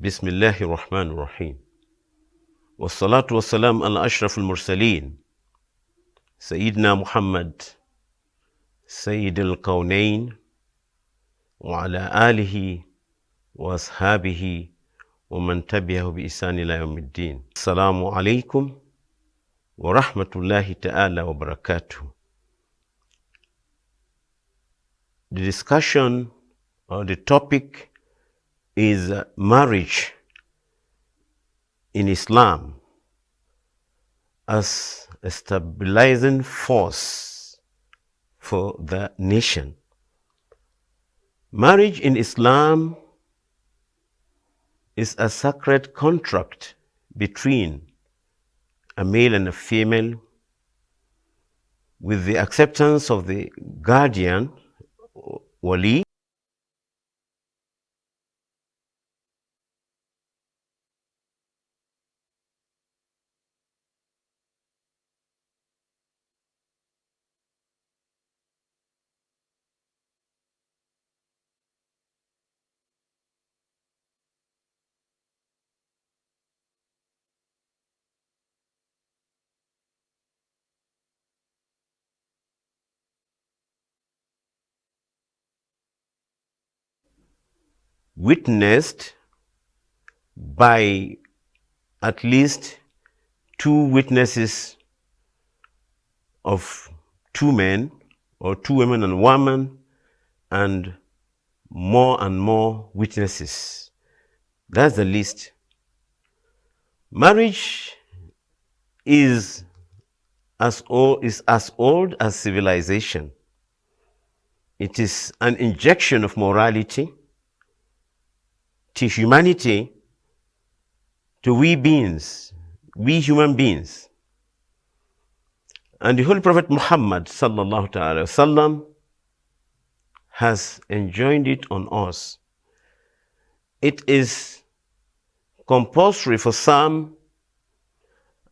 بسم الله الرحمن الرحيم والصلاة والسلام على أشرف المرسلين سيدنا محمد سيد الكونين وعلى آله وأصحابه ومن تبعه بإحسان إلى يوم الدين. السلام عليكم ورحمة الله تعالى وبركاته. The discussion or the topic is marriage in Islam as a stabilizing force for the nation. Marriage in Islam is a sacred contract between a male and a female with the acceptance of the guardian, wali, witnessed by at least two witnesses of two men or two women and one man, and more witnesses. That's the least. Marriage is as old as civilization. It is an injection of morality to humanity, to we human beings. And the Holy Prophet Muhammad sallallahu ta'ala wasallam has enjoined it on us. It is compulsory for some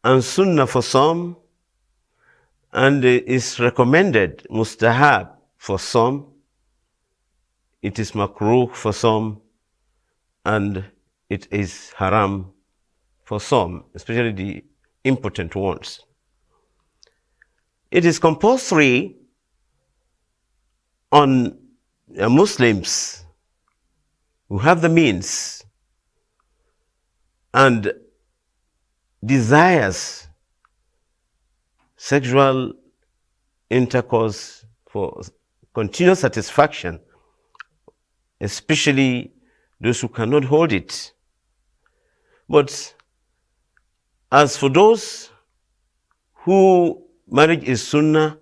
and sunnah for some, and it is recommended mustahab for some. It is makruh for some, and it is haram for some, especially the impotent ones. It is compulsory on Muslims who have the means and desires sexual intercourse for continuous satisfaction, especially those who cannot hold it. But as for those who marriage is sunnah,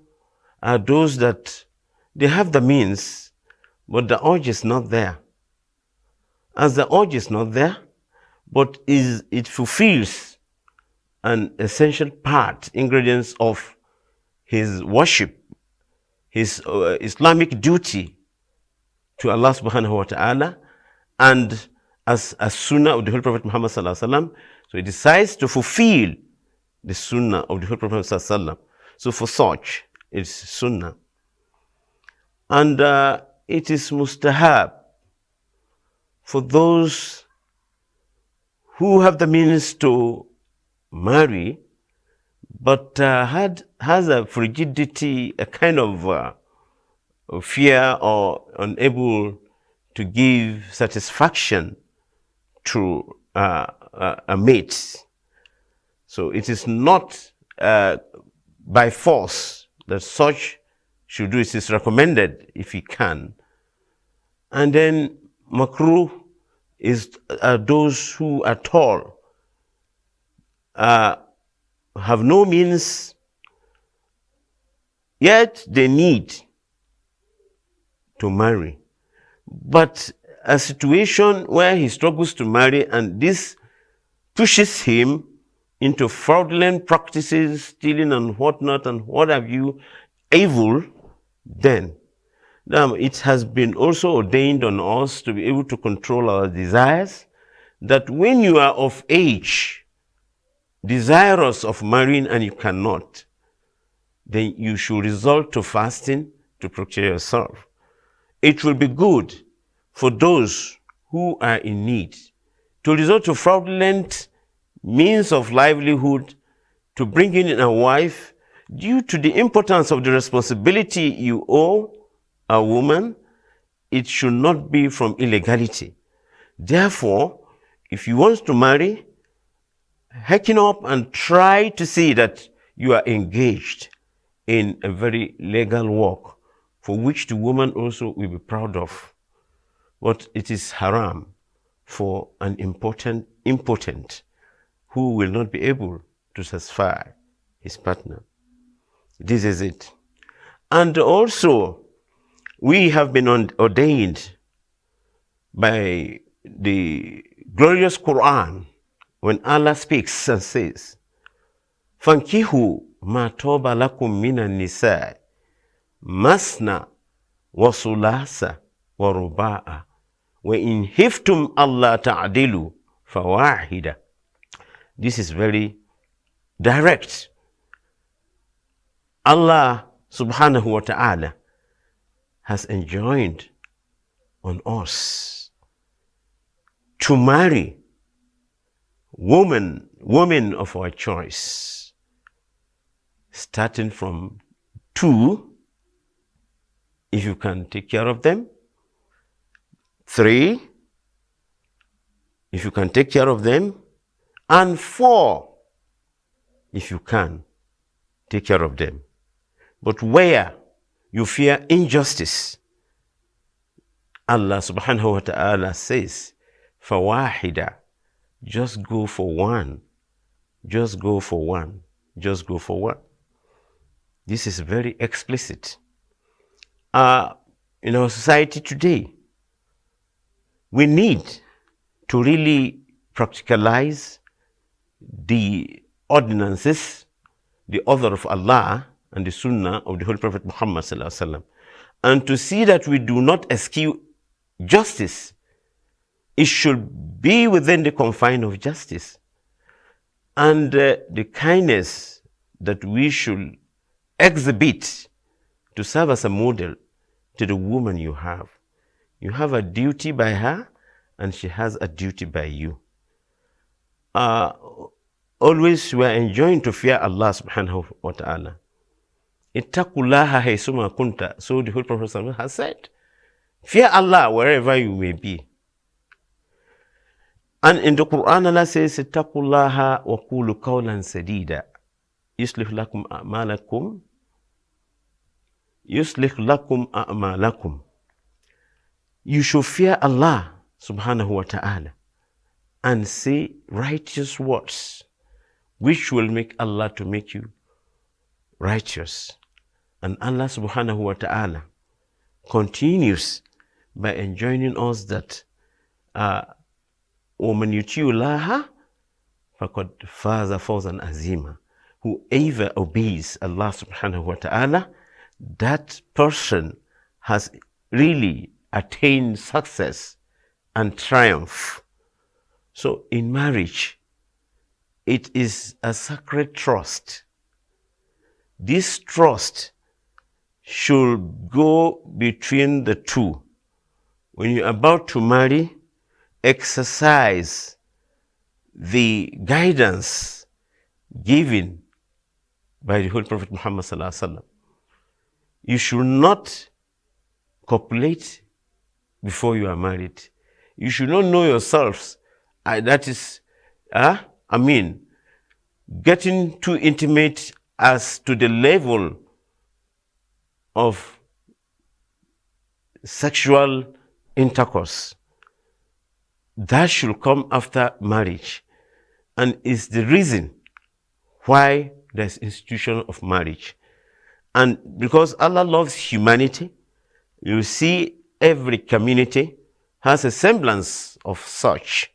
are those that they have the means, but the urge is not there. As the urge is not there, but it fulfills an essential ingredients of his worship, his Islamic duty to Allah subhanahu wa ta'ala, and as a sunnah of the Holy Prophet Muhammad sallallahu alaihi wasallam, so he decides to fulfill the sunnah of the Holy Prophet sallallahu alaihi wasallam. So for such, it's sunnah. And it is mustahab for those who have the means to marry, but has a frigidity, a kind of fear, or unable to give satisfaction to a mate. So it is not by force that such should do it. It is recommended if he can. And then makruh is those who at all have no means, yet they need to marry. But a situation where he struggles to marry, and this pushes him into fraudulent practices, stealing and whatnot and what have you, evil, then now it has been also ordained on us to be able to control our desires, that when you are of age, desirous of marrying and you cannot, then you should resort to fasting to procure yourself. It will be good for those who are in need to resort to fraudulent means of livelihood to bring in a wife due to the importance of the responsibility you owe a woman, it should not be from illegality. Therefore, if you want to marry, hearken up and try to see that you are engaged in a very legal work for which the woman also will be proud of. But it is haram for an impotent who will not be able to satisfy his partner. This is it. And also, we have been ordained by the glorious Quran when Allah speaks and says, "Fankihu ma toba lakum minan nisa masna wa sulasa wa ruba'a wa in hiftum Allah ta'dilu fawahida." This is very direct. Allah subhanahu wa ta'ala has enjoined on us to marry women of our choice, starting from 2, if you can take care of them, 3, if you can take care of them, and 4, if you can take care of them. But where you fear injustice, Allah subhanahu wa ta'ala says, "Fawahida," just go for one. Just go for one. Just go for one. This is very explicit. In our society today, we need to really practicalize the ordinances, the order of Allah and the Sunnah of the Holy Prophet Muhammad sallallahu alaihi wasallam, and to see that we do not eschew justice. It should be within the confine of justice, and the kindness that we should exhibit to serve as a model to the woman you have. You have a duty by her, and she has a duty by you. Always we are enjoined to fear Allah subhanahu wa ta'ala. Ittaqullaha haysuma kunta. So the Holy Prophet has said, fear Allah wherever you may be. And in the Quran, Allah says, Ittaqullaha wa qulu qawlan sadida. Yuslih lakum a'malakum. Yuslih lakum a'malakum. You should fear Allah subhanahu wa ta'ala and say righteous words, which will make Allah to make you righteous. And Allah subhanahu wa ta'ala continues by enjoining us that وَمَنْ يُطِيعِ اللَّهَ فَقَدْ فَازَ فَوْزًا عَظِيمًا. Whoever obeys Allah subhanahu wa ta'ala, that person has really attained success and triumph. So in marriage, it is a sacred trust. This trust should go between the two. When you're about to marry, exercise the guidance given by the Holy Prophet Muhammad sallallahu alaihi wasallam. You should not copulate before you are married. You should not know yourselves. That is, getting too intimate as to the level of sexual intercourse. That should come after marriage, and is the reason why there's institution of marriage. And because Allah loves humanity, you see every community has a semblance of such,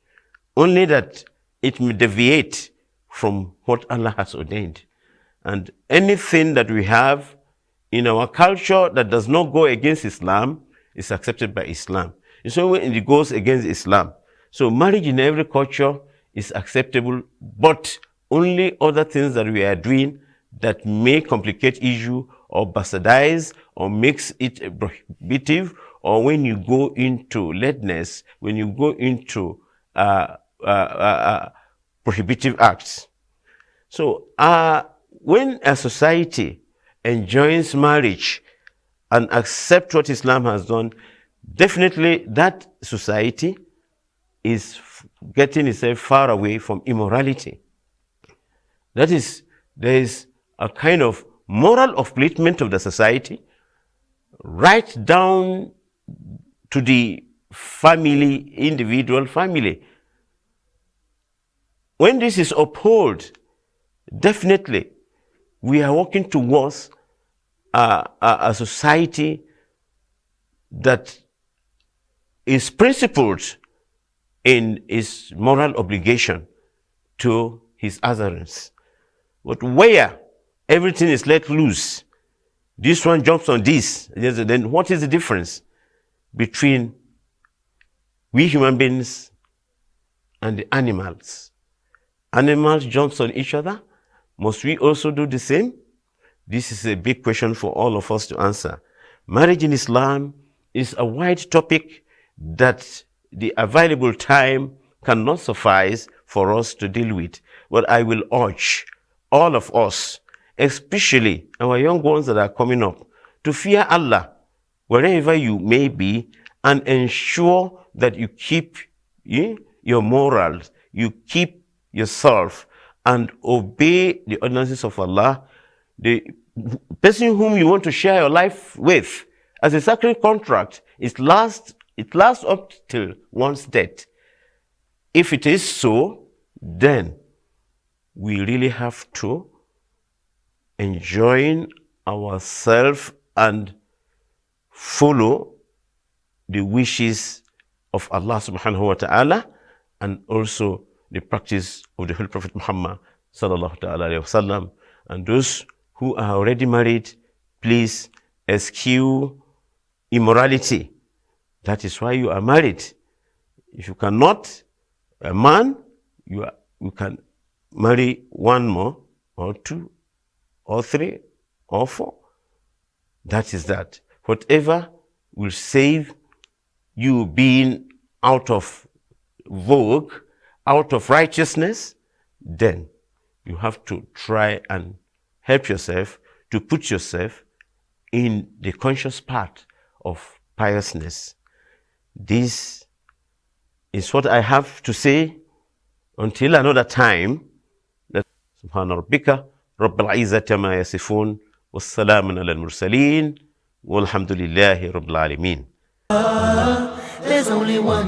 only that it may deviate from what Allah has ordained. And anything that we have in our culture that does not go against Islam is accepted by Islam. In some way, it goes against Islam. So marriage in every culture is acceptable, but only other things that we are doing that may complicate issue or bastardize or makes it prohibitive, or when you go into lateness, when you go into prohibitive acts. So when a society enjoins marriage and accepts what Islam has done, definitely that society is getting itself far away from immorality. That is, there is a kind of moral upliftment of the society, right down to the family, individual family. When this is upheld, definitely we are working towards a society that is principled in its moral obligation to his adherents. But where everything is let loose, this one jumps on this, then what is the difference between we human beings and the animals? Animals jump on each other. Must we also do the same? This is a big question for all of us to answer. Marriage in Islam is a wide topic that the available time cannot suffice for us to deal with. But I will urge all of us, especially our young ones that are coming up, to fear Allah wherever you may be and ensure that you keep your morals, you keep yourself and obey the ordinances of Allah. The person whom you want to share your life with as a sacred contract, it lasts up till one's death. If it is so, then we really have to enjoy ourselves and follow the wishes of Allah subhanahu wa ta'ala and also the practice of the Holy Prophet Muhammad sallallahu ta'ala alayhi wa sallam. And those who are already married, please eschew immorality. That is why you are married. If you cannot, a man, you can marry one more, or two, or three, or four. That is that. Whatever will save you being out of vogue, out of righteousness, then you have to try and help yourself to put yourself in the conscious path of piousness. This is what I have to say until another time. Subhana rabbika rabbil izzati ma yasifun wassalamun ala al-mursalin walhamdulillahi rabbil alamin. There's only one